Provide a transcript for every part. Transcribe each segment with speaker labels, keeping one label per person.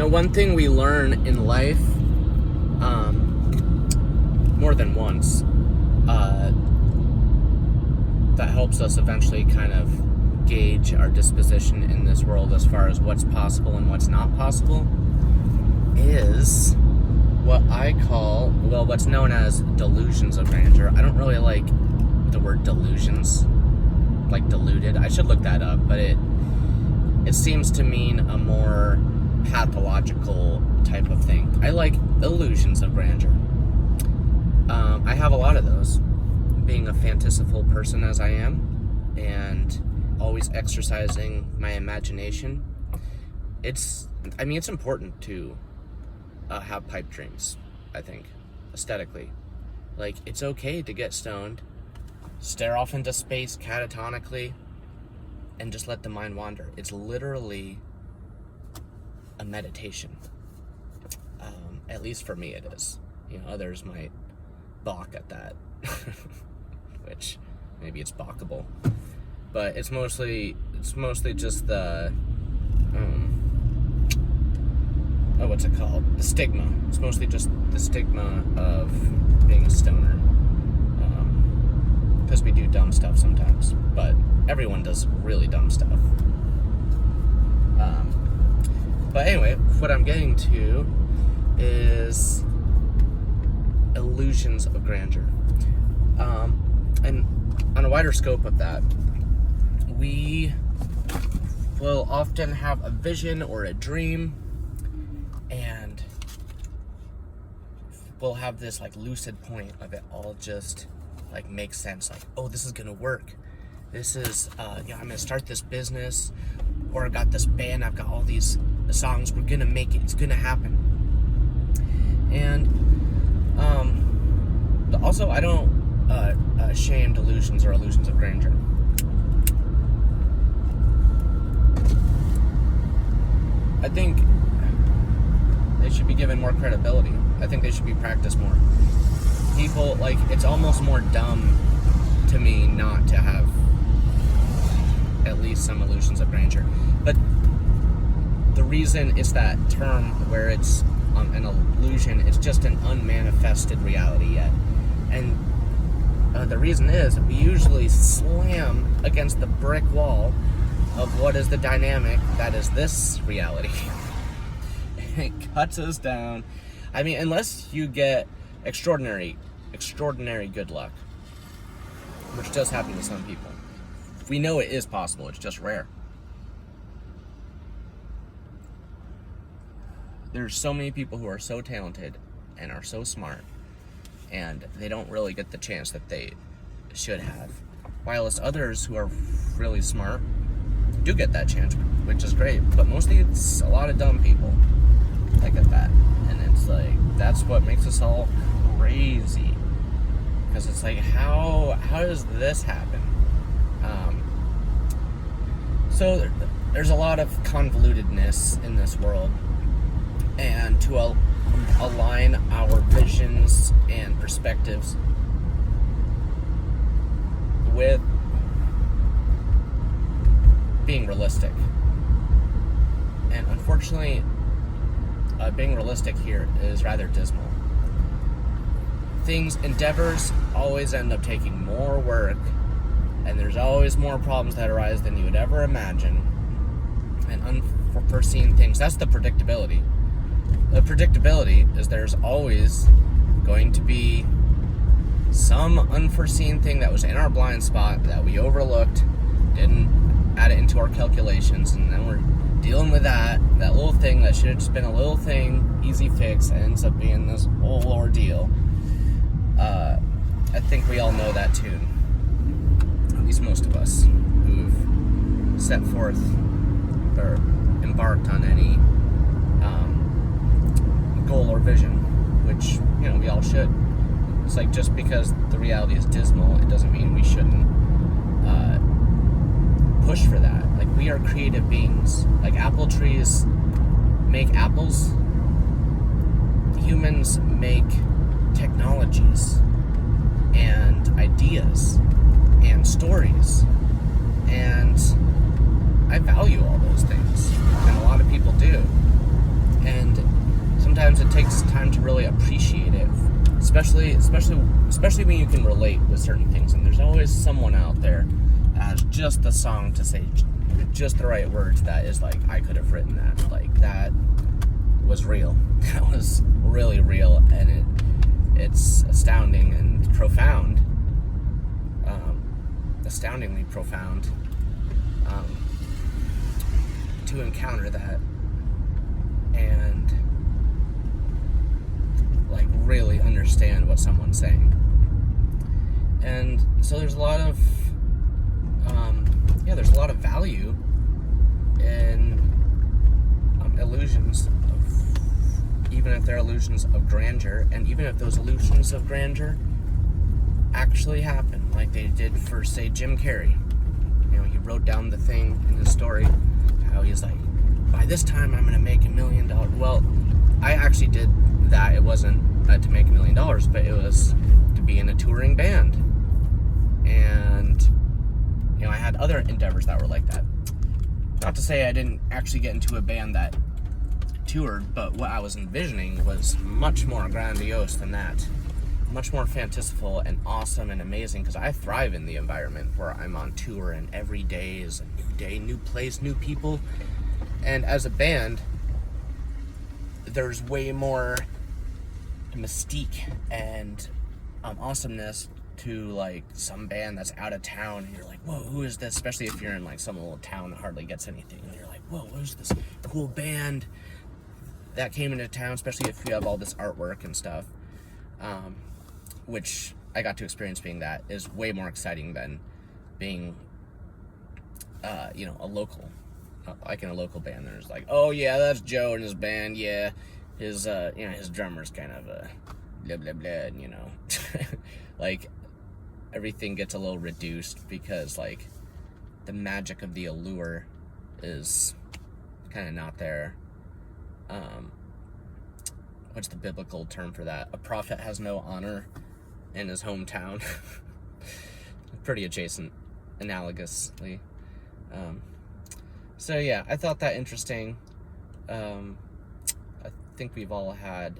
Speaker 1: One thing we learn in life, more than once, that helps us eventually kind of gauge our disposition in this world as far as what's possible and what's not possible, is what I call, what's known as delusions of grandeur. I don't really like the word delusions, like deluded. I should look that up, but it seems to mean a more pathological type of thing. I like illusions of grandeur. I have a lot of those, being a fantastical person as I am, and always exercising my imagination. It's important to have pipe dreams, I think, aesthetically. Like, it's okay to get stoned, stare off into space catatonically, and just let the mind wander. It's literally a meditation. At least for me it is. Others might balk at that, which maybe it's balkable. But it's mostly just the what's it called? The stigma. It's mostly just the stigma of being a stoner. Because we do dumb stuff sometimes, but everyone does really dumb stuff. But anyway, what I'm getting to is illusions of grandeur. And on a wider scope of that, we will often have a vision or a dream, and we'll have this like lucid point of it all just like makes sense. Like, oh, this is gonna work. This is, I'm gonna start this business, or I've got this band, I've got all these songs, we're gonna make it, it's gonna happen. And also, I don't shame delusions or illusions of grandeur. I think they should be given more credibility. I think they should be practiced more. People, like, it's almost more dumb to me not to have at least some illusions of grandeur. But the reason it's that term where it's an illusion, it's just an unmanifested reality yet. And the reason is we usually slam against the brick wall of what is the dynamic that is this reality. It cuts us down. I mean, unless you get extraordinary good luck, which does happen to some people. We know it is possible, it's just rare. There's so many people who are so talented and are so smart, and they don't really get the chance that they should have. Whilst others who are really smart do get that chance, which is great. But mostly it's a lot of dumb people that get that. And it's like, that's what makes us all crazy. Because it's like, how does this happen? So there's a lot of convolutedness in this world. And to align our visions and perspectives with being realistic. And unfortunately, being realistic here is rather dismal. Endeavors always end up taking more work, and there's always more problems that arise than you would ever imagine. And unforeseen things, that's the predictability. The predictability is there's always going to be some unforeseen thing that was in our blind spot that we overlooked, didn't add it into our calculations, and then we're dealing with that little thing that should have just been a little thing, easy fix, ends up being this whole ordeal. I think we all know that tune, at least most of us who've set forth or embarked on any goal or vision, which, we all should. It's like, just because the reality is dismal, it doesn't mean we shouldn't push for that. Like, we are creative beings. Like, apple trees make apples. Humans make technologies and ideas and stories. And I value all those things. And a lot of people do. And takes time to really appreciate it, especially when you can relate with certain things. And there's always someone out there that has just the song to say, just the right words. That is like, I could have written that. Like, that was real. That was really real, and it's astounding and profound. Astoundingly profound. To encounter that and like really understand what someone's saying. And so there's a lot of value in illusions of, even if they're illusions of grandeur, and even if those illusions of grandeur actually happen, like they did for, say, Jim Carrey. You know, he wrote down the thing in his story, how he's like, by this time I'm gonna make $1 million. Well, I actually did that. It wasn't to make $1 million, but it was to be in a touring band. And, you know, I had other endeavors that were like that. Not to say I didn't actually get into a band that toured, but what I was envisioning was much more grandiose than that. Much more fantastical and awesome and amazing, because I thrive in the environment where I'm on tour and every day is a new day, new place, new people. And as a band, there's way more mystique and awesomeness to like some band that's out of town, and you're like, whoa, who is this? Especially if you're in like some little town that hardly gets anything, and you're like, whoa, who's this cool band that came into town? Especially if you have all this artwork and stuff, which I got to experience. Being that is way more exciting than being you know, a local, like in a local band. There's like, oh yeah, that's Joe and his band, yeah, his you know, his drummer's kind of blah blah blah, and, you know, like everything gets a little reduced because like the magic of the allure is kind of not there. What's the biblical term for that? A prophet has no honor in his hometown. Pretty adjacent, analogously. So yeah, I thought that interesting. I think we've all had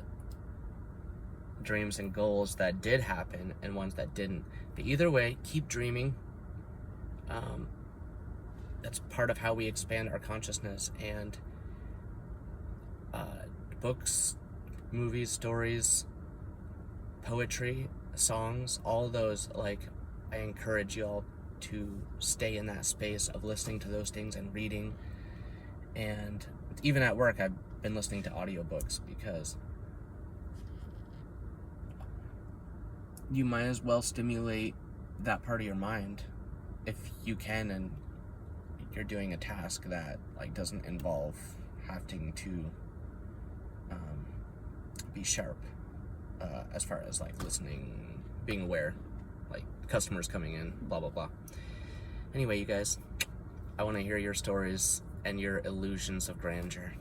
Speaker 1: dreams and goals that did happen and ones that didn't. But either way, keep dreaming. That's part of how we expand our consciousness. And books, movies, stories, poetry, songs, all those, like, I encourage you all to stay in that space of listening to those things and reading. And even at work, I've been listening to audiobooks because you might as well stimulate that part of your mind if you can, and you're doing a task that like doesn't involve having to be sharp as far as like listening, being aware, like customers coming in, blah blah blah. Anyway, you guys, I want to hear your stories and your illusions of grandeur.